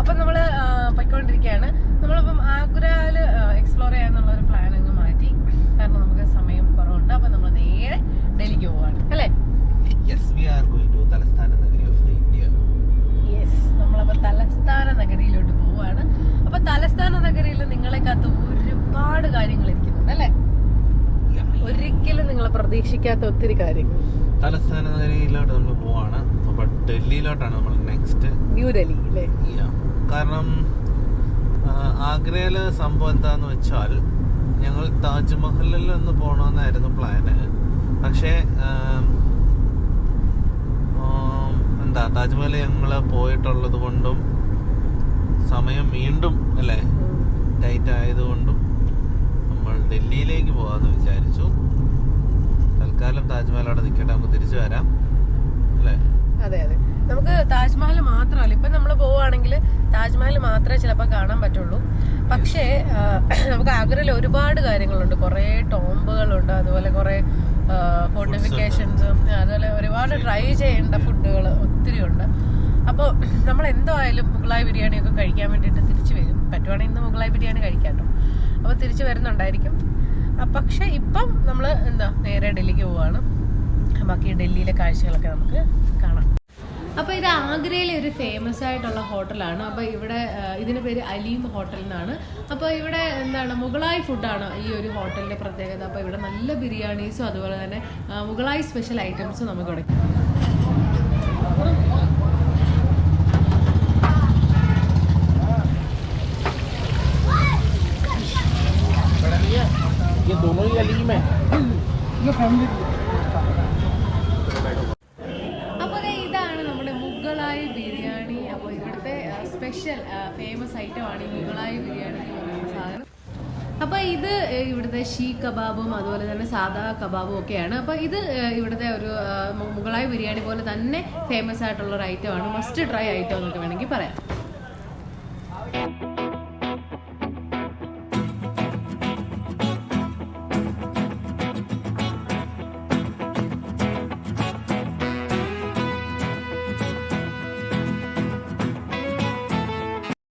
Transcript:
അപ്പം നമ്മൾ പൊയ്ക്കൊണ്ടിരിക്കുകയാണ്. നമ്മളിപ്പം ആഗ്രയിൽ എക്സ്പ്ലോർ ചെയ്യാന്നുള്ളൊരു പ്ലാൻ അങ്ങ് മാറ്റി. കാരണം നമുക്ക് സമയം കുറവുണ്ട്. അപ്പം നമ്മൾ നേരെ ഡൽഹിക്ക് പോവാണ് അല്ലേ? യെസ്, നമ്മളപ്പോൾ തലസ്ഥാന നഗരിയിലോട്ട് പോവാണ്. അപ്പൊ തലസ്ഥാന നഗരിയിൽ നിങ്ങളെ കാത്ത് ഒരുപാട് കാര്യങ്ങൾ ഇരിക്കുന്നുണ്ട് അല്ലേ? ഒരിക്കലും നിങ്ങൾ പ്രതീക്ഷിക്കാത്ത ഒത്തിരി കാര്യങ്ങൾ. തലസ്ഥാന നഗരിയിലോട്ട് നമ്മൾ പോവാണ്. അപ്പൊ ഡൽഹിയിലോട്ടാണ് നമ്മൾ നെക്സ്റ്റ്. ന്യൂ ഡൽഹി അല്ലേ? കാരണം ആഗ്രയിലെ സംഭവം എന്താന്ന് വെച്ചാൽ ഞങ്ങൾ താജ്മഹലിൽ ഒന്ന് പോകണമെന്നായിരുന്നു പ്ലാന്. പക്ഷേ താജ്മഹൽ ഞങ്ങൾ പോയിട്ടുള്ളത് കൊണ്ടും സമയം വീണ്ടും അല്ലേ ടൈറ്റ് ആയതുകൊണ്ടും നമ്മൾ ഡൽഹിയിലേക്ക് പോകാമെന്ന് വിചാരിച്ചു. തൽക്കാലം താജ്മഹൽ അവിടെ നിൽക്കട്ടെ, നമുക്ക് തിരിച്ചു വരാം അല്ലേ? അതെ അതെ, നമുക്ക് താജ്മഹൽ മാത്രമല്ല, ഇപ്പം നമ്മൾ പോവുകയാണെങ്കിൽ താജ്മഹൽ മാത്രമേ ചിലപ്പോൾ കാണാൻ പറ്റുള്ളൂ. പക്ഷേ നമുക്ക് ആഗ്രയിൽ ഒരുപാട് കാര്യങ്ങളുണ്ട്. കുറേ ടോംബുകളുണ്ട്, അതുപോലെ കുറേ ഫോർട്ടിഫിക്കേഷൻസും, അതുപോലെ ഒരുപാട് ട്രൈ ചെയ്യേണ്ട ഫുഡുകൾ ഒത്തിരി ഉണ്ട്. അപ്പോൾ നമ്മൾ എന്തായാലും മുഗളായി ബിരിയാണിയൊക്കെ കഴിക്കാൻ വേണ്ടിയിട്ട് തിരിച്ചു വരും. പറ്റുവാണെങ്കിൽ ഇന്ന് മുഗളായി ബിരിയാണി കഴിക്കാം കേട്ടോ. അപ്പോൾ തിരിച്ചു വരുന്നുണ്ടായിരിക്കും. പക്ഷേ ഇപ്പം നമ്മൾ നേരെ ഡൽഹിക്ക് പോവാണ്. ബാക്കി ഡൽഹിയിലെ കാഴ്ചകളൊക്കെ നമുക്ക് കാണാം. അപ്പോൾ ഇത് ആഗ്രയിലെ ഒരു ഫേമസ് ആയിട്ടുള്ള ഹോട്ടലാണ്. അപ്പോൾ ഇവിടെ ഇതിൻ്റെ പേര് അലീം ഹോട്ടൽ എന്നാണ്. അപ്പോൾ ഇവിടെ മുഗളായി ഫുഡാണ് ഈ ഒരു ഹോട്ടലിൻ്റെ പ്രത്യേകത. അപ്പോൾ ഇവിടെ നല്ല ബിരിയാണീസും അതുപോലെ തന്നെ മുഗളായി സ്പെഷ്യൽ ഐറ്റംസും നമുക്ക് ഇവിടെ. അപ്പോൾ ഇതാണ് നമ്മുടെ മുഗളായി ബിരിയാണി. അപ്പോൾ ഇവിടുത്തെ സ്പെഷ്യൽ ഫേമസ് ഐറ്റമാണ് ഈ മുഗളായി ബിരിയാണി എന്ന് പറയുന്ന സാധനം. അപ്പോൾ ഇത് ഇവിടുത്തെ ഷീ കബാബും അതുപോലെ തന്നെ സാദാ കബാബും ഒക്കെയാണ്. അപ്പോൾ ഇത് ഇവിടുത്തെ ഒരു മുഗളായി ബിരിയാണി പോലെ തന്നെ ഫേമസ് ആയിട്ടുള്ള ഒരു ഐറ്റമാണ്. മസ്റ്റ് ട്രൈ ഐറ്റം എന്നൊക്കെ വേണമെങ്കിൽ പറയാം.